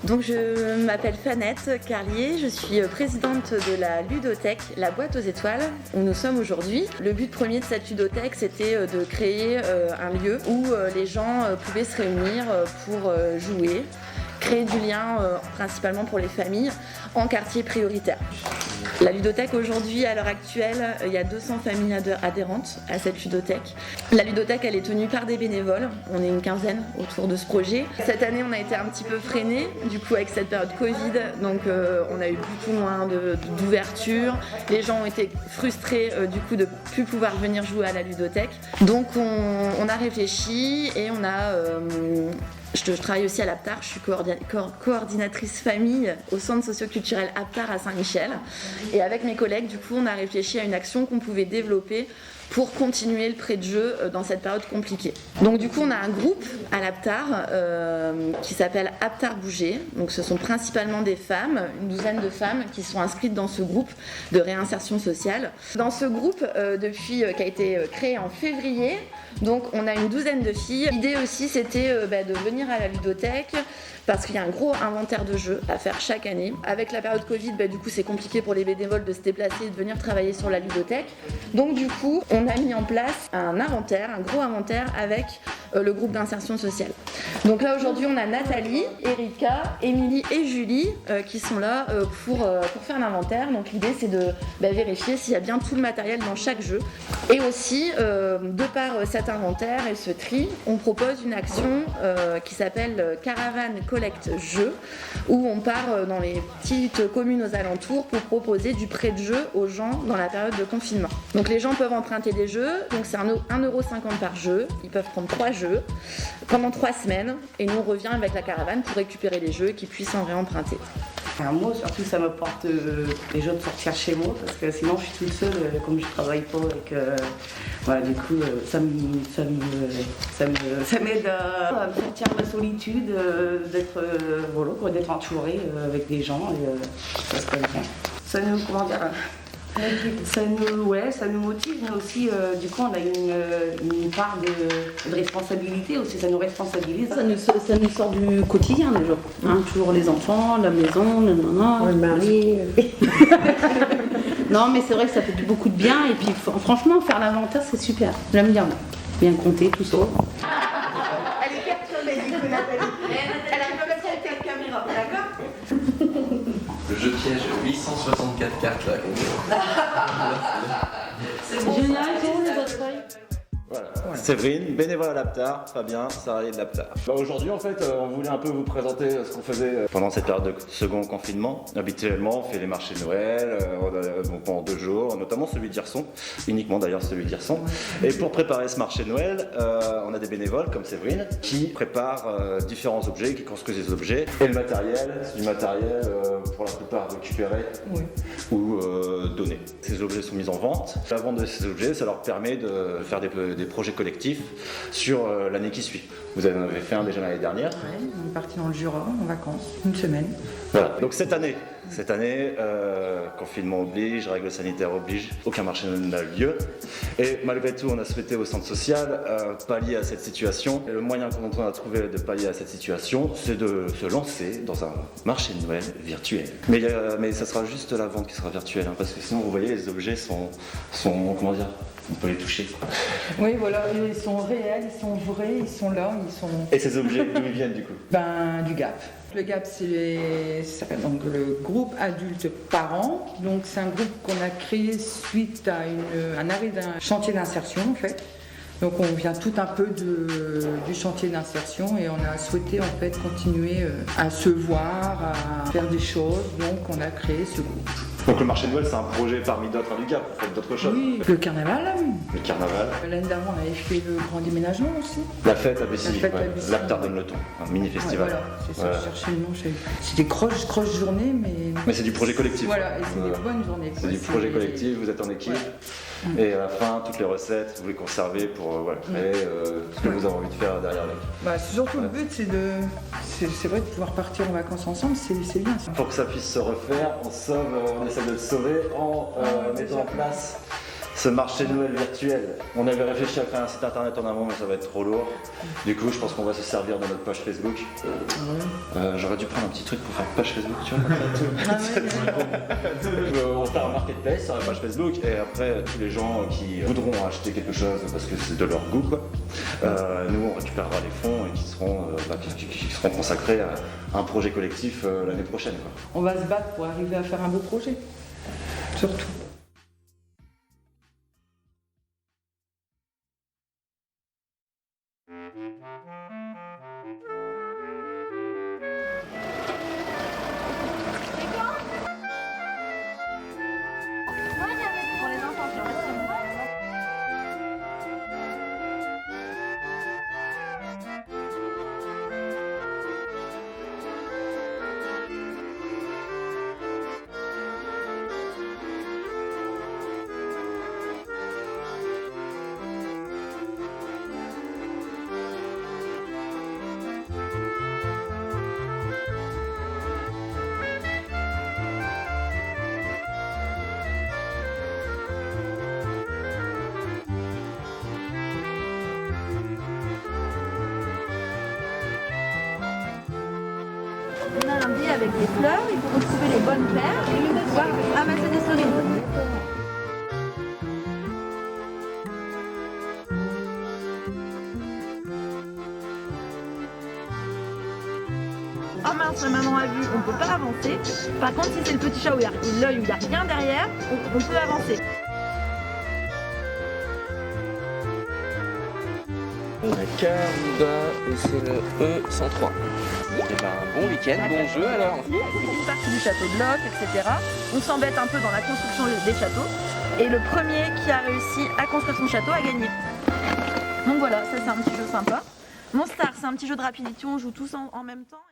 Donc je m'appelle Fanette Carlier, je suis présidente de la ludothèque La Boîte aux Étoiles où nous sommes aujourd'hui. Le but premier de cette ludothèque c'était de créer un lieu où les gens pouvaient se réunir pour jouer, créer du lien principalement pour les familles en quartier prioritaire. La ludothèque aujourd'hui, à l'heure actuelle, il y a 200 familles adhérentes à cette ludothèque. La ludothèque, elle est tenue par des bénévoles. On est une quinzaine autour de ce projet. Cette année, on a été un petit peu freinés, du coup, avec cette période Covid. Donc, on a eu beaucoup moins d'ouverture. Les gens ont été frustrés, du coup, de ne plus pouvoir venir jouer à la ludothèque. Donc, on a réfléchi et on a... Je travaille aussi à l'APTAR, je suis coordinatrice famille au centre socioculturel APTAR à Saint-Michel. Et avec mes collègues, du coup, on a réfléchi à une action qu'on pouvait développer pour continuer le prêt de jeu dans cette période compliquée. Donc du coup, on a un groupe à l'APTAR qui s'appelle APTAR Bouger. Donc ce sont principalement des femmes, une douzaine de femmes qui sont inscrites dans ce groupe de réinsertion sociale. Dans ce groupe, qui a été créé en février, donc on a une douzaine de filles. L'idée aussi, c'était de venir à la ludothèque parce qu'il y a un gros inventaire de jeux à faire chaque année. Avec la période Covid, du coup, c'est compliqué pour les bénévoles de se déplacer et de venir travailler sur la ludothèque. Donc du coup, on a mis en place un gros inventaire avec le groupe d'insertion sociale. Donc là, aujourd'hui, on a Nathalie, Erika, Émilie et Julie qui sont là pour faire l'inventaire. Donc l'idée, c'est de vérifier s'il y a bien tout le matériel dans chaque jeu. Et aussi, de par cet inventaire et ce tri, on propose une action qui s'appelle Caravane Collecte Jeux, où on part dans les petites communes aux alentours pour proposer du prêt de jeu aux gens dans la période de confinement. Donc les gens peuvent emprunter des jeux, donc c'est 1,50€ par jeu, ils peuvent prendre 3 jeux pendant 3 semaines et nous on revient avec la caravane pour récupérer les jeux et qu'ils puissent en réemprunter. Moi surtout ça me porte les jeux de sortir chez moi parce que sinon je suis toute seule comme je travaille pas et que voilà, du coup ça m'aide à me sortir de la solitude, d'être entourée avec des gens et ça se passe bien. Ça nous, ça nous motive, mais aussi du coup on a une part de responsabilité aussi, ça nous responsabilise. Ça nous sort du quotidien déjà, toujours les enfants, la maison, le mari. Non mais c'est vrai que ça fait beaucoup de bien et puis franchement faire l'inventaire c'est super, j'aime bien compter tout ça. Elle est perturbée, du coup, Nathalie. Elle a pas passé avec la caméra, d'accord? Le jeu piège, 864 cartes là. C'est génial, comment les autres feuilles? Voilà. Séverine, bénévole à l'APTAR, Fabien, salarié de l'APTAR. Aujourd'hui, en fait, on voulait un peu vous présenter ce qu'on faisait pendant cette période de second confinement. Habituellement, on fait les marchés de Noël pendant 2 jours, notamment celui d'Hirson, uniquement d'ailleurs celui d'Hirson. Et pour préparer ce marché de Noël, on a des bénévoles comme Séverine qui préparent différents objets, qui construisent des objets. Et le matériel, c'est du matériel pour la plupart récupéré ou donné. Ces objets sont mis en vente. La vente de ces objets, ça leur permet de faire des projets collectifs sur l'année qui suit. Vous en avez fait un déjà l'année dernière. Oui, on est parti dans le Jura en vacances, une semaine. Voilà, donc cette année, confinement oblige, règles sanitaires oblige, aucun marché n'a eu lieu. Et malgré tout, on a souhaité au centre social pallier à cette situation. Et le moyen qu'on a trouvé de pallier à cette situation, c'est de se lancer dans un marché de Noël virtuel. Mais ça sera juste la vente qui sera virtuelle, parce que sinon, vous voyez, les objets sont comment dire, on peut les toucher. Oui, voilà, ils sont réels, ils sont vrais, ils sont là, ils sont... Et ces objets, d'où ils viennent du coup? Du GAP. Le GAP, ça s'appelle donc le groupe adultes parents. Donc c'est un groupe qu'on a créé suite à un arrêt d'un chantier d'insertion en fait. Donc on vient tout un peu du chantier d'insertion et on a souhaité en fait continuer à se voir, à faire des choses. Donc on a créé ce groupe. Donc le marché de Noël, c'est un projet parmi d'autres à l'UGAP, vous faites d'autres choses. Oui, le carnaval. Le carnaval. L'année dernière, on avait fait le grand déménagement aussi. La fête à Bessy, l'APTAR donne le ton, un mini-festival. Voilà, c'est ça, je cherchais le nom, c'est des grosses journées, mais c'est du projet collectif. Voilà, et c'est des bonnes journées. C'est du projet collectif, vous êtes en équipe, et à la fin, toutes les recettes, vous les conservez pour créer ce que vous avez envie de faire derrière les. Surtout le but, c'est vrai de pouvoir partir en vacances ensemble, c'est bien ça. Pour que ça puisse se refaire, on essaie de le sauver en mettant en place ce marché de Noël virtuel. On avait réfléchi à faire un site internet en amont, mais ça va être trop lourd. Du coup, je pense qu'on va se servir de notre page Facebook. J'aurais dû prendre un petit truc pour faire une page Facebook, tu vois. On fait un marketplace sur la page Facebook et après, tous les gens qui voudront acheter quelque chose parce que c'est de leur goût, quoi. Nous, on récupérera les fonds et qui seront consacrés à un projet collectif l'année prochaine, quoi. On va se battre pour arriver à faire un beau projet, surtout. On a un dé avec des fleurs, il faut trouver les bonnes paires et pouvoir ramasser des cerises. Oh mince, la maman a vu, on peut pas avancer. Par contre, si c'est le petit chat où il y a l'œil où il n'y a rien derrière, on peut avancer. La Caruda et c'est le E103. Et ben, bon week-end, bon jeu alors. C'est une partie du château de Locke, etc. On s'embête un peu dans la construction des châteaux. Et le premier qui a réussi à construire son château a gagné. Donc voilà, ça c'est un petit jeu sympa. Monstar, c'est un petit jeu de rapidité, on joue tous en même temps.